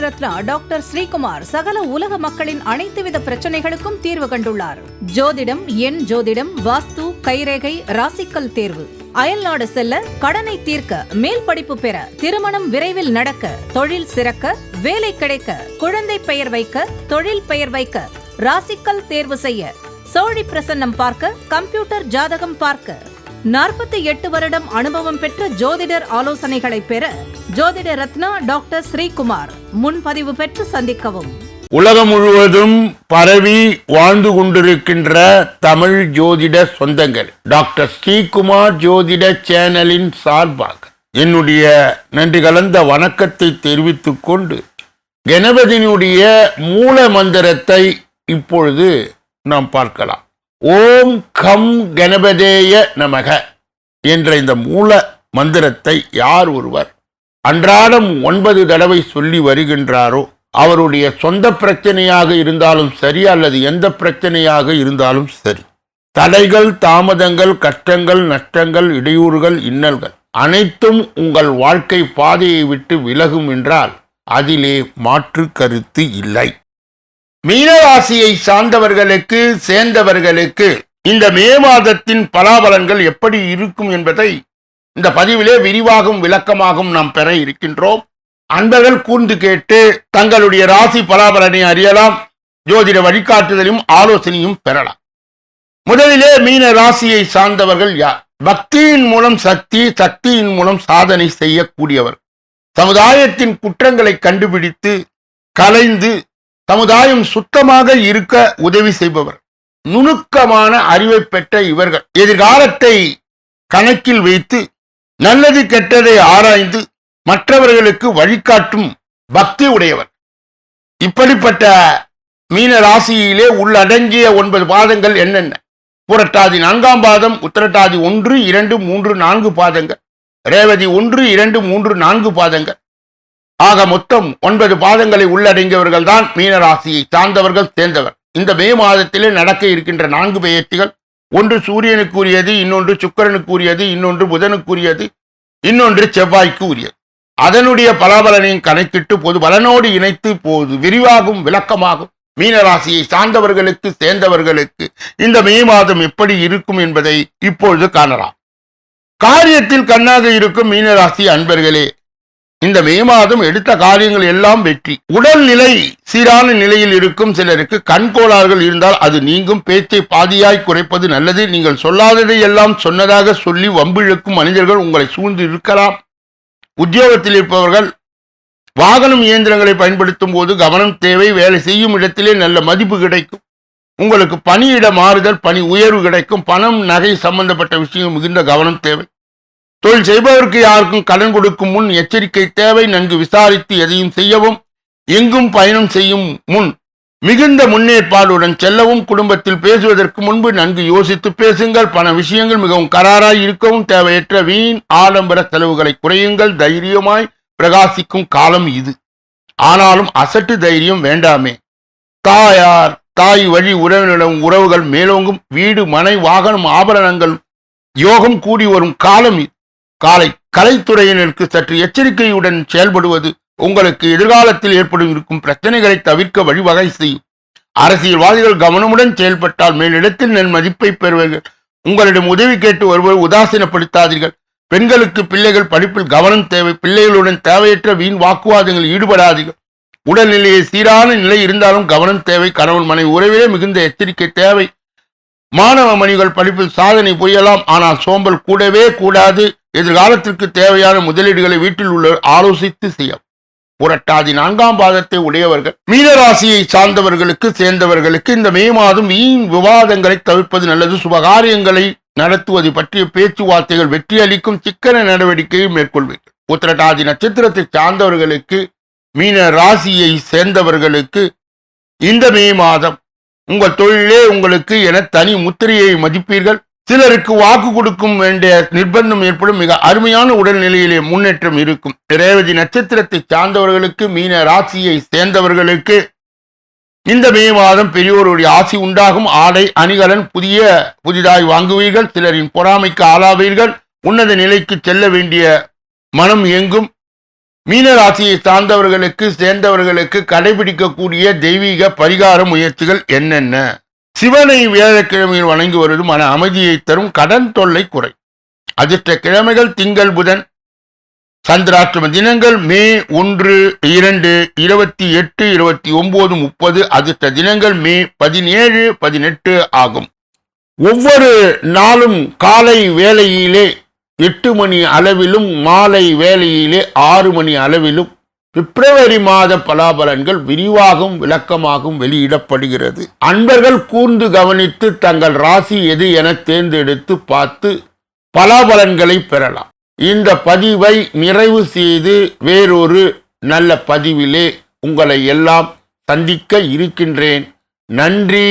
Ratna doctor Sreekumar சகல உலக மக்களின் அனைத்து வித பிரச்சனைகளுக்கும் தீர்வு கண்டுள்ளார். ஜோதிடம், எண் ஜோதிடம், வாஸ்து, கைரேகை, ராசிக்கல் தேர்வு, அயல்நாடு செல்ல, கடனை தீர்க்க, மேல் படிப்பு பெற, திருமணம் விரைவில் நடக்க, தொழில் சிறக்க, வேலை கிடைக்க, குழந்தை பெயர் வைக்க, தொழில் பெயர் வைக்க, ராசிக்கல் தேர்வு செய்ய, சோழி பிரசன்னம் பார்க்க, கம்ப்யூட்டர் ஜாதகம் பார்க்க, 48 வருடம் அனுபவம் பெற்ற ஜோதிடர் ஆலோசனைகளை பெற ஜோதிட ரத்னா டாக்டர் ஸ்ரீகுமார் முன்பதிவு பெற்று சந்திக்கவும். உலகம் முழுவதும் பரவி வாழ்ந்து கொண்டிருக்கின்ற தமிழ் ஜோதிட சொந்தங்கள், டாக்டர் ஸ்ரீகுமார் ஜோதிட சேனலின் சார்பாக என்னுடைய நன்றி கலந்த வணக்கத்தை தெரிவித்துக் கொண்டு கணபதியினுடைய மூல மந்திரத்தை இப்பொழுது நாம் பார்க்கலாம். ஓம் கம் கணபதேய நமக என்ற இந்த மூல மந்திரத்தை யார் ஒருவர் அன்றாடம் 9 தடவை சொல்லி வருகின்றாரோ அவருடைய சொந்த பிரச்சனையாக இருந்தாலும் சரி அல்லது எந்த பிரச்சனையாக இருந்தாலும் சரி, தடைகள், தாமதங்கள், கஷ்டங்கள், நஷ்டங்கள், இடையூறுகள், இன்னல்கள் அனைத்தும் உங்கள் வாழ்க்கை பாதையை விட்டு விலகும் என்றால் அதிலே மாற்று கருத்து இல்லை. மீனராசியை சார்ந்தவர்களுக்கு சேர்ந்தவர்களுக்கு இந்த மே மாதத்தின் பலாபலன்கள் எப்படி இருக்கும் என்பதை இந்த பதிவிலே விரிவாகவும் விளக்கமாகவும் நாம் பெற இருக்கின்றோம். அன்பர்கள் கூர்ந்து கேட்டு தங்களுடைய ராசி பலாபலனை அறியலாம். ஜோதிட வழிகாட்டுதலையும் ஆலோசனையும் பெறலாம். முதலிலே மீன ராசியை சார்ந்தவர்கள் யார்? பக்தியின் மூலம் சக்தி, சக்தியின் மூலம் சாதனை செய்யக்கூடியவர். சமுதாயத்தின் குற்றங்களை கண்டுபிடித்து கலைந்து சமுதாயம் சுத்தமாக இருக்க உதவி செய்பவர். நுணுக்கமான அறிவை பெற்ற இவர்கள் எதிர்காலத்தை கணக்கில் வைத்து நல்லது கெட்டதை ஆராய்ந்து மற்றவர்களுக்கு வழிகாட்டும் பக்தி உடையவர். இப்படிப்பட்ட மீன ராசியிலே உள்ளடங்கிய 9 பாதங்கள் என்னென்ன? புரட்டாதி 4ஆம் பாதம், உத்திரட்டாதி 1, 2, 3, 4 பாதங்கள், ரேவதி 1, 2, 3, 4 பாதங்கள், ஆக மொத்தம் 9 பாதங்களை உள்ளடங்கியவர்கள் தான் மீனராசியை சார்ந்தவர்கள் சேர்ந்தவர். இந்த மே மாதத்திலே நடக்க இருக்கின்ற 4 பெயர்ச்சிகள், ஒன்று சூரியனுக்கு உரியது, இன்னொன்று சுக்கிரனுக்கு உரியது, இன்னொன்று புதனுக்கு உரியது, இன்னொன்று செவ்வாய்க்கு உரியது. அதனுடைய பலாபலனையும் கணக்கிட்டு பொது பலனோடு இணைத்து போது விரிவாகும் விளக்கமாகும் மீனராசியை சார்ந்தவர்களுக்கு சேர்ந்தவர்களுக்கு இந்த மே மாதம் எப்படி இருக்கும் என்பதை இப்பொழுது காணலாம். காரியத்தில் கண்ணாக இருக்கும் மீனராசி அன்பர்களே, இந்த மே மாதம் எடுத்த காரியங்கள் எல்லாம் வெற்றி. உடல்நிலை சீரான நிலையில் இருக்கும் சிலருக்கு கண்கோளாறுகள் இருந்தால் அது நீங்கும். பேச்சை பாதியாய் குறைப்பது நல்லது. நீங்கள் சொல்லாததை எல்லாம் சொன்னதாக சொல்லி வம்பிழுக்கும் மனிதர்கள் உங்களை சூழ்ந்து இருக்கலாம். உத்தியோகத்தில் இருப்பவர்கள் வாகனம் இயந்திரங்களை பயன்படுத்தும் போது கவனம் தேவை. வேலை செய்யும் இடத்திலே நல்ல மதிப்பு கிடைக்கும். உங்களுக்கு பணியிட மாறுதல், பணி உயர்வு கிடைக்கும். பணம், நகை சம்பந்தப்பட்ட விஷயம் மிகுந்த கவனம் தேவை. தொழில் செய்பவருக்கு யாருக்கும் கடன் கொடுக்கும் முன் எச்சரிக்கை தேவை. நன்கு விசாரித்து எதையும் செய்யவும், எங்கும் பயணம் செய்யும் முன் மிகுந்த முன்னேற்பாடுடன் செல்லவும், குடும்பத்தில் பேசுவதற்கு முன்பு நன்கு யோசித்து பேசுங்கள். பண விஷயங்கள் மிகவும் கராராய் இருக்கவும், தேவையற்ற வீண் ஆடம்பர செலவுகளை குறையுங்கள். தைரியமாய் பிரகாசிக்கும் காலம் இது. ஆனாலும் அசட்டு தைரியம் வேண்டாமே. தாயார், தாய் வழி உறவினரிடம் உறவுகள் மேலோங்கும். வீடு, மனை, வாகனம், ஆபரணங்கள் யோகம் கூடி வரும் காலம் இது. கலைத்துறையினருக்கு சற்று எச்சரிக்கையுடன் செயல்படுவது உங்களுக்கு எதிர்காலத்தில் ஏற்படும் இருக்கும் பிரச்சனைகளை தவிர்க்க வழிவகை செய்யும். அரசியல்வாதிகள் கவனமுடன் செயல்பட்டால் மேலிடத்தில் நன் மதிப்பை பெறுவீர்கள். உங்களிடம் உதவி கேட்டு வருவது உதாசீனப்படுத்தாதீர்கள். பெண்களுக்கு பிள்ளைகள் படிப்பில் கவனம் தேவை. பிள்ளைகளுடன் தேவையற்ற வீண் வாக்குவாதங்கள் ஈடுபடாதீர்கள். உடல்நிலையை சீரான நிலை இருந்தாலும் கவனம் தேவை. கணவன் மனைவி உறவிலே மிகுந்த எச்சரிக்கை தேவை. மாணவ மணிகள் படிப்பில் சாதனை புரியலாம், ஆனால் சோம்பல் கூடவே கூடாது. எதிர்காலத்திற்கு தேவையான முதலீடுகளை வீட்டில் உள்ள ஆலோசித்து செய்யும். புரட்டாதி 4ஆம் பாதத்தை உடையவர்கள் மீனராசியை சார்ந்தவர்களுக்கு சேர்ந்தவர்களுக்கு இந்த மே மாதம் வீண் விவாதங்களை தவிர்ப்பது நல்லது. சுபகாரியங்களை நடத்துவது பற்றிய பேச்சுவார்த்தைகள் வெற்றி அளிக்கும். சிக்கன நடவடிக்கையை மேற்கொள்வீர்கள். உத்திரட்டாதி நட்சத்திரத்தை சார்ந்தவர்களுக்கு மீன ராசியை சேர்ந்தவர்களுக்கு இந்த மே மாதம் உங்கள் தொழிலே உங்களுக்கு என தனி முத்திரையை மதிப்பீர்கள். சிலருக்கு வாக்கு கொடுக்கும் வேண்டிய நிர்பந்தம் ஏற்படும். மிக அருமையான உடல்நிலையிலே முன்னேற்றம் இருக்கும். ரேவதி நட்சத்திரத்தை சார்ந்தவர்களுக்கு மீன ராசியை சேர்ந்தவர்களுக்கு இந்த மே மாதம் பெரியோருடைய ஆசி உண்டாகும். ஆடை அணிகலன் புதிதாய் வாங்குவீர்கள். சிலரின் பொறாமைக்கு ஆளாவீர்கள். உன்னத நிலைக்கு செல்ல வேண்டிய மனம் எங்கும். மீன ராசியை சார்ந்தவர்களுக்கு சேர்ந்தவர்களுக்கு கடைபிடிக்கக்கூடிய தெய்வீக பரிகார முயற்சிகள் என்னென்ன? சிவனை வியாழக்கிழமையில் வணங்கி வருவது மன அமைதியை தரும், கடன் தொல்லை குறை. அதிர்ஷ்ட கிழமைகள் திங்கள் புதன். சந்திராஷ்டம தினங்கள் மே 1, 2, 28, 29, 30. அதிர்ஷ்ட தினங்கள் மே 17, 18 ஆகும். ஒவ்வொரு நாளும் காலை வேளையிலே 8 மணி அளவிலும் மாலை வேளையிலே 6 மணி அளவிலும் பிப்ரவரி மாத பலாபலன்கள் விரிவாகவும் விளக்கமாகவும் வெளியிடப்படுகிறது. அன்பர்கள் கூர்ந்து கவனித்து தங்கள் ராசி எது என தேர்ந்தெடுத்து பார்த்து பலாபலன்களை பெறலாம். இந்த பதிவை நிறைவு செய்து வேறொரு நல்ல பதிவிலே உங்களை எல்லாம் சந்திக்க இருக்கின்றேன். நன்றி,